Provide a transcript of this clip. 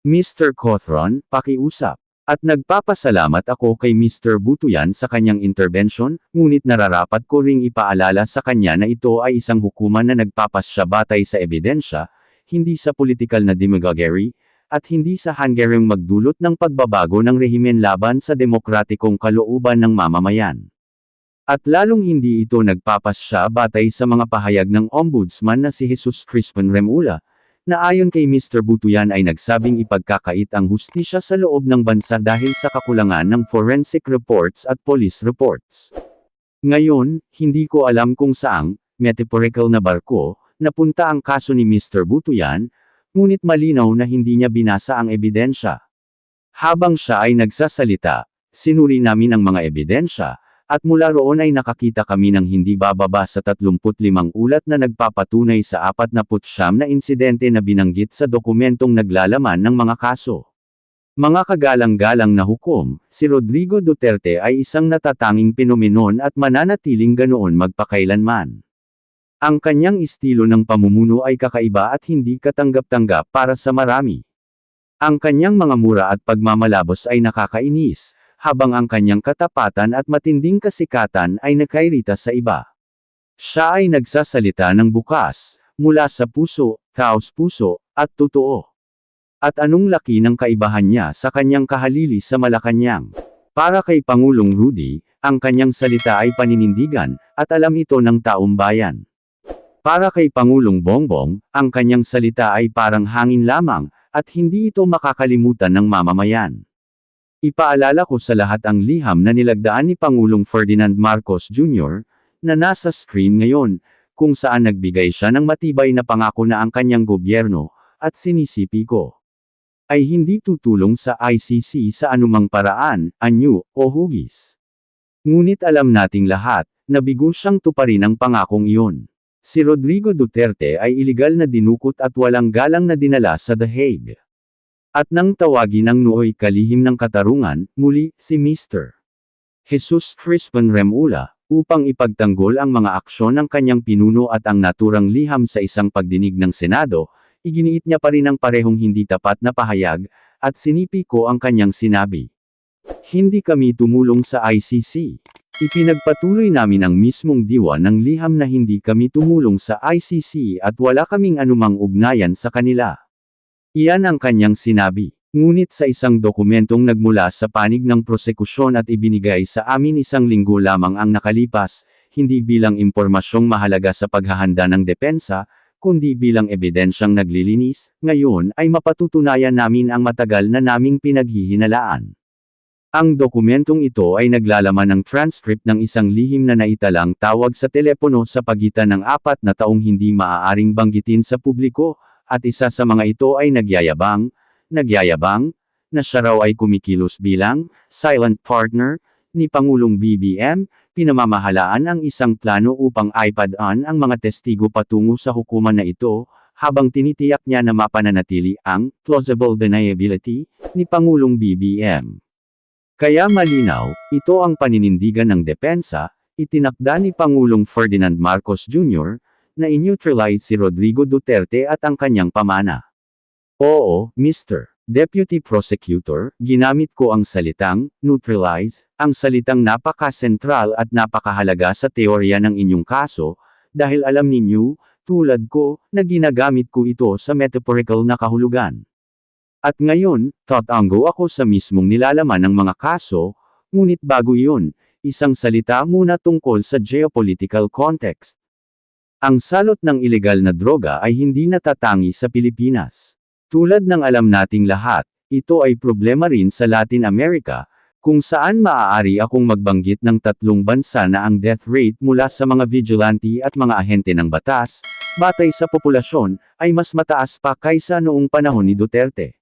Mr. Cothron, pakiusap. At nagpapasalamat ako kay Mr. Butuyan sa kanyang intervention, ngunit nararapat ko ring ipaalala sa kanya na ito ay isang hukuman na nagpapasya batay sa ebidensya, hindi sa politikal na demagoguery, at hindi sa hanggaring magdulot ng pagbabago ng rehimen laban sa demokratikong kalooban ng mamamayan. At lalong hindi ito nagpapasya batay sa mga pahayag ng Ombudsman na si Jesus Crispin Remulla, na ayon kay Mr. Butuyan ay nagsabing ipagkakait ang hustisya sa loob ng bansa dahil sa kakulangan ng forensic reports at police reports. Ngayon, hindi ko alam kung saang, metaphorical na barko, napunta ang kaso ni Mr. Butuyan, ngunit malinaw na hindi niya binasa ang ebidensya. Habang siya ay nagsasalita, sinuri namin ang mga ebidensya, at mula roon ay nakakita kami ng hindi bababa sa 35 ulat na nagpapatunay sa 49 na insidente na binanggit sa dokumentong naglalaman ng mga kaso. Mga kagalang-galang na hukom, si Rodrigo Duterte ay isang natatanging penomenon at mananatiling ganoon magpakailanman. Ang kanyang estilo ng pamumuno ay kakaiba at hindi katanggap-tanggap para sa marami. Ang kanyang mga mura at pagmamalabos ay nakakainis, habang ang kanyang katapatan at matinding kasikatan ay nakairita sa iba. Siya ay nagsasalita ng bukas, mula sa puso, taos-puso, at totoo. At anong laki ng kaibahan niya sa kanyang kahalili sa Malacanang. Para kay Pangulong Rudy, ang kanyang salita ay paninindigan, at alam ito ng taong bayan. Para kay Pangulong Bongbong, ang kanyang salita ay parang hangin lamang, at hindi ito makakalimutan ng mamamayan. Ipaalala ko sa lahat ang liham na nilagdaan ni Pangulong Ferdinand Marcos Jr., na nasa screen ngayon, kung saan nagbigay siya ng matibay na pangako na ang kanyang gobyerno, at sinisipi ko, ay hindi tutulong sa ICC sa anumang paraan, anyo, o hugis. Ngunit alam nating lahat, na bigo siyang tuparin ang pangakong iyon. Si Rodrigo Duterte ay iligal na dinukot at walang galang na dinala sa The Hague. At nang tawagin ang nooy kalihim ng katarungan, muli, si Mr. Jesus Crispin Remulla, upang ipagtanggol ang mga aksyon ng kanyang pinuno at ang naturang liham sa isang pagdinig ng Senado, iginiit niya pa rin ang parehong hindi tapat na pahayag, at sinipi ko ang kanyang sinabi. Hindi kami tumulong sa ICC. Ipinagpatuloy namin ang mismong diwa ng liham na hindi kami tumulong sa ICC at wala kaming anumang ugnayan sa kanila. Iyan ang kanyang sinabi. Ngunit sa isang dokumentong nagmula sa panig ng prosekusyon at ibinigay sa amin 1 linggo lamang ang nakalipas, hindi bilang impormasyong mahalaga sa paghahanda ng depensa, kundi bilang ebidensyang naglilinis, ngayon ay mapatutunayan namin ang matagal na naming pinaghihinalaan. Ang dokumentong ito ay naglalaman ng transcript ng isang lihim na naitalang tawag sa telepono sa pagitan ng 4 na taong hindi maaaring banggitin sa publiko, at isa sa mga ito ay nagyayabang, na siya raw ay kumikilos bilang silent partner ni Pangulong BBM, pinamamahalaan ang isang plano upang iPad-on ang mga testigo patungo sa hukuman na ito, habang tinitiyak niya na mapananatili ang plausible deniability ni Pangulong BBM. Kaya malinaw, ito ang paninindigan ng depensa, itinakda ni Pangulong Ferdinand Marcos Jr., na in-neutralize si Rodrigo Duterte at ang kanyang pamana. Oo, Mr. Deputy Prosecutor, ginamit ko ang salitang neutralize, ang salitang napaka-sentral at napakahalaga sa teorya ng inyong kaso, dahil alam ninyo, tulad ko, na ginagamit ko ito sa metaphorical na kahulugan. At ngayon, tatango ako sa mismong nilalaman ng mga kaso, ngunit bago iyon, isang salita muna tungkol sa geopolitical context. Ang salot ng ilegal na droga ay hindi natatangi sa Pilipinas. Tulad ng alam nating lahat, ito ay problema rin sa Latin America, kung saan maaari akong magbanggit ng 3 bansa na ang death rate mula sa mga vigilante at mga ahente ng batas, batay sa populasyon, ay mas mataas pa kaysa noong panahon ni Duterte.